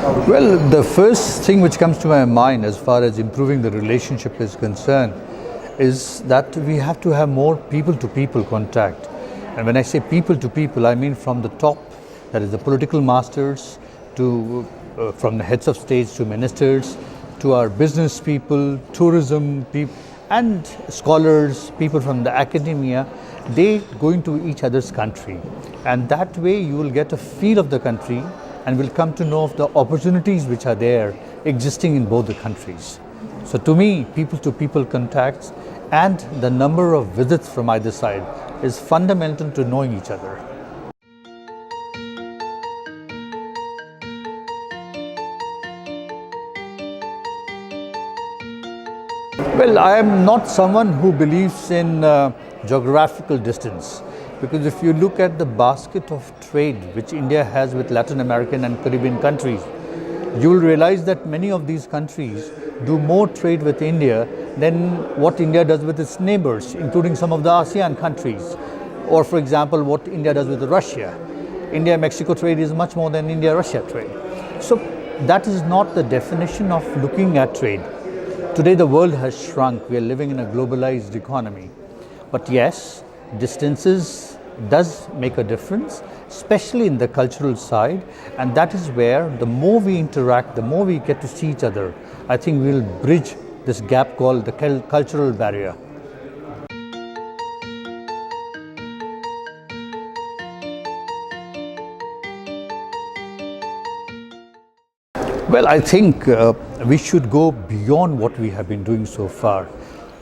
Well, the first thing which comes to my mind as far as improving the relationship is concerned is that we have to have more people-to-people contact. And when I say people-to-people, I mean from the top, that is the political masters, to from the heads of states to ministers, to our business people, tourism people, and scholars, people from the academia. They go into each other's country, and that way you will get a feel of the country and will come to know of the opportunities which are there existing in both the countries. So to me, people-to-people contacts and the number of visits from either side is fundamental to knowing each other. Well, I am not someone who believes in geographical distance, because if you look at the basket of trade which India has with Latin American and Caribbean countries, you will realize that many of these countries do more trade with India than what India does with its neighbors, including some of the ASEAN countries, or for example what India does with Russia. India-Mexico trade is much more than India-Russia trade. So that is not the definition of looking at trade. Today the world has shrunk, we are living in a globalized economy. But yes, distances does make a difference, especially in the cultural side, and that is where the more we interact, the more we get to see each other, I think we will bridge this gap called the cultural barrier. Well, I think we should go beyond what we have been doing so far.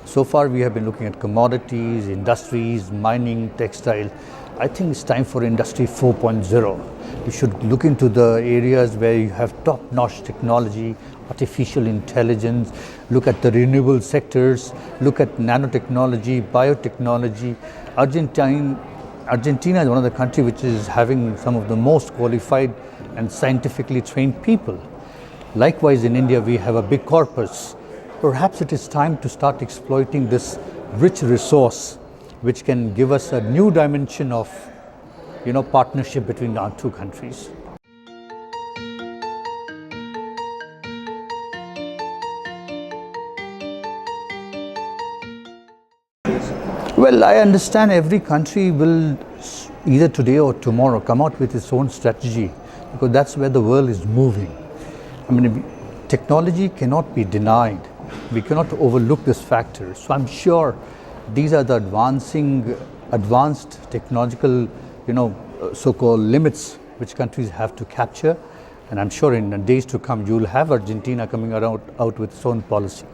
So far we have been looking at commodities, industries, mining, textile. I think it's time for Industry 4.0. We should look into the areas where you have top-notch technology, artificial intelligence, look at the renewable sectors, look at nanotechnology, biotechnology. Argentina is one of the countries which is having some of the most qualified and scientifically trained people. Likewise, in India, we have a big corpus. Perhaps it is time to start exploiting this rich resource, which can give us a new dimension of, partnership between our two countries. Well, I understand every country will either today or tomorrow come out with its own strategy, because that's where the world is moving. I mean, technology cannot be denied. We cannot overlook this factor. So I'm sure these are the advanced technological, so-called limits which countries have to capture. And I'm sure in the days to come, you will have Argentina coming out with its own policy.